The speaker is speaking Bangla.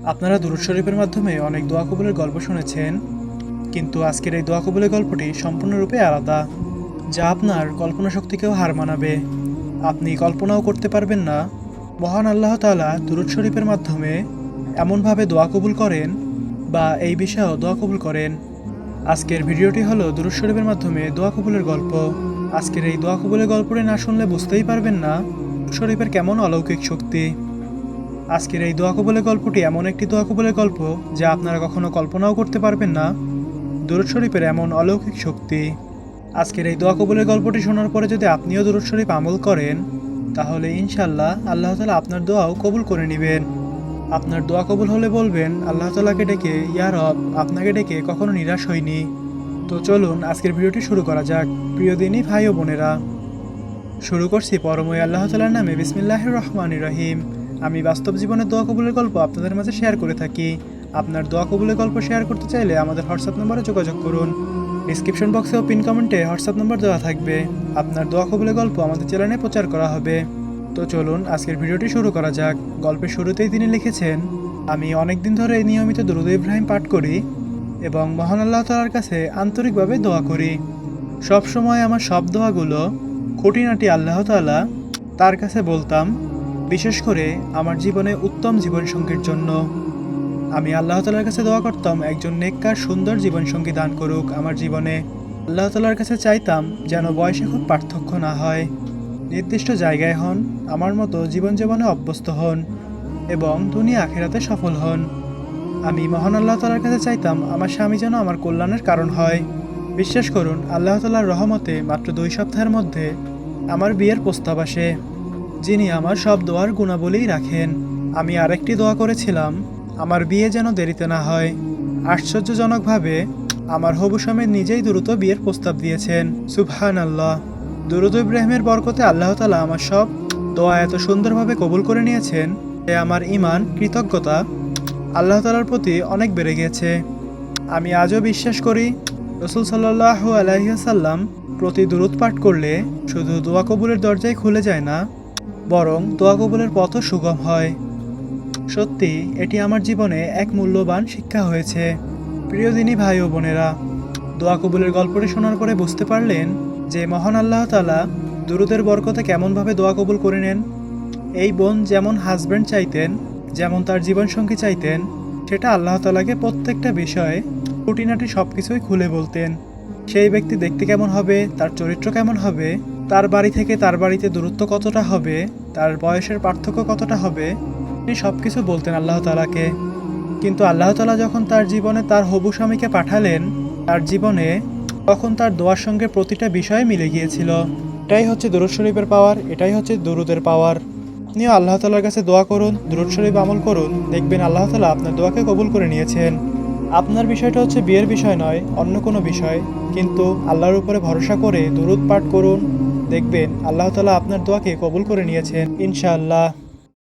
আপনারা দুরূদ শরীফের মাধ্যমে অনেক দোয়া কবুলের গল্প শুনেছেন, কিন্তু আজকের এই দোয়া কবুলের গল্পটি সম্পূর্ণরূপে আলাদা, যা আপনার কল্পনা শক্তিকেও হার মানাবে। আপনি কল্পনাও করতে পারবেন না মহান আল্লাহ তাআলা দুরূদ শরীফের মাধ্যমে এমনভাবে দোয়া কবুল করেন বা এই বিষয়েও দোয়া কবুল করেন। আজকের ভিডিওটি হলো দুরূদ শরীফের মাধ্যমে দোয়া কবুলের গল্প। আজকের এই দোয়া কবুলের গল্পটি না শুনলে বুঝতেই পারবেন না দুরূদ শরীফের কেমন অলৌকিক শক্তি। আজকের এই দোয়া কবুলের গল্পটি এমন একটি দোয়া কবুলের গল্প যা আপনারা কখনো কল্পনাও করতে পারবেন না দুরূদ শরীফের এমন অলৌকিক শক্তি। আজকের এই দোয়া কবুলের গল্পটি শোনার পরে যদি আপনিও দুরূদ শরীফ আমল করেন, তাহলে ইনশাআল্লাহ আল্লাহ তাআলা আপনার দোয়াও কবুল করে নেবেন। আপনার দোয়া কবুল হলে বলবেন, আল্লাহ তাআলাকে ডেকে, ইয়া রব, আপনাকে ডেকে কখনো নিরাশ হয়নি। তো চলুন আজকের ভিডিওটি শুরু করা যাক। প্রিয় দিনী ভাই ও বোনেরা, শুরু করছি পরময় আল্লাহ তাআলার নামে। বিসমিল্লাহির রহমানির রহিম। আমি বাস্তব জীবনের দোয়া কবুলের গল্প আপনাদের মাঝে শেয়ার করে থাকি। আপনার দোয়া কবুলের গল্প শেয়ার করতে চাইলে আমাদের হোয়াটসঅ্যাপ নম্বরে যোগাযোগ করুন। ডিসক্রিপশন বক্সে ও পিন কমেন্টে হোয়াটসঅ্যাপ নম্বর দেওয়া থাকবে। আপনার দোয়া কবুলের গল্প আমাদের চ্যানেলে প্রচার করা হবে। তো চলুন আজকের ভিডিওটি শুরু করা যাক। গল্পের শুরুতেই তিনি লিখেছেন, আমি অনেকদিন ধরে নিয়মিত দুরূদ ইব্রাহিম পাঠ করি এবং মহান আল্লাহ তাআলার কাছে আন্তরিকভাবে দোয়া করি। সব সময় আমার সব দোয়াগুলো খুঁটিনাটি আল্লাহ তাআলা তার কাছে বলতাম, বিশেষ করে আমার জীবনে উত্তম জীবনসঙ্গীর জন্য। আমি আল্লাহ তাআলার কাছে দোয়া করতাম একজন নেককার সুন্দর জীবনসঙ্গী দান করুক আমার জীবনে। আল্লাহ তাআলার কাছে চাইতাম যেন বয়সে খুব পার্থক্য না হয়, নির্দিষ্ট জায়গায় হন, আমার মতো জীবনে অভ্যস্ত হন এবং দুনিয়া আখিরাতে সফল হন। আমি মহান আল্লাহ তাআলার কাছে চাইতাম আমার স্বামী যেন আমার কল্যাণের কারণ হয়। বিশ্বাস করুন, আল্লাহ তাআলার রহমতে মাত্র 2 সপ্তাহের মধ্যে আমার বিয়ের প্রস্তাব আসে, যিনি আমার সব দোয়ার গুণাবলী রাখেন। আমি আরেকটি দোয়া করেছিলাম, আমার বিয়ে যেন দেরিতে না হয়। আশ্চর্যজনকভাবে আমার হবু স্বামী নিজেই দ্রুত বিয়ের প্রস্তাব দিয়েছেন। সুবহানাল্লাহ। দুরূদ ইব্রাহিমের বরকতে আল্লাহ তাআলা আমার সব দোয়া এত সুন্দরভাবে কবুল করে নিয়েছেন যে আমার ঈমান, কৃতজ্ঞতা আল্লাহ তাআলার প্রতি অনেক বেড়ে গেছে। আমি আজও বিশ্বাস করি, রাসূল সাল্লাল্লাহু আলাইহি ওয়াসাল্লাম প্রতি দুরূদ পাঠ করলে শুধু দোয়া কবুলের দরজাই খুলে যায় না, বরং দোয়া কবুলের পথও সুগম হয়। সত্যি এটি আমার জীবনে এক মূল্যবান শিক্ষা হয়েছে। প্রিয় দিনী ভাই ও বোনেরা, দোয়া কবুলের গল্পটি শোনার পরে বুঝতে পারলেন যে মহান আল্লাহ তাআলা দুরূদের বরকতে কেমনভাবে দোয়া কবুল করে নেন। এই বোন যেমন হাজব্যান্ড চাইতেন, যেমন তার জীবনসঙ্গী চাইতেন, সেটা আল্লাহ তাআলাকে প্রত্যেকটা বিষয়ে খুঁটিনাটি সব কিছুই খুলে বলতেন। সেই ব্যক্তি দেখতে কেমন হবে, তার চরিত্র কেমন হবে, তার বাড়ি থেকে তার বাড়িতে দূরত্ব কতটা হবে, তার বয়সের পার্থক্য কতটা হবে, তিনি সব কিছু বলতেন আল্লাহ তাআলাকে। কিন্তু আল্লাহ তাআলা যখন তার জীবনে তার হবু স্বামীকে পাঠালেন তার জীবনে, তখন তার দোয়ার সঙ্গে প্রতিটা বিষয় মিলে গিয়েছিল। এটাই হচ্ছে দুরূদ শরীফের পাওয়ার, এটাই হচ্ছে দুরূদের পাওয়ার। আপনিও আল্লাহ তাআলার কাছে দোয়া করুন, দুরূদ শরীফ আমল করুন, দেখবেন আল্লাহ তাআলা আপনার দোয়াকে কবুল করে নিয়েছেন। আপনার বিষয়টা হচ্ছে বিয়ের বিষয় নয়, অন্য কোনো বিষয়, কিন্তু আল্লাহর উপরে ভরসা করে দুরূদ পাঠ করুন, দেখবেন আল্লাহ তাআলা আপনার দোয়াকে কবুল করে নিয়েছেন ইনশাআল্লাহ।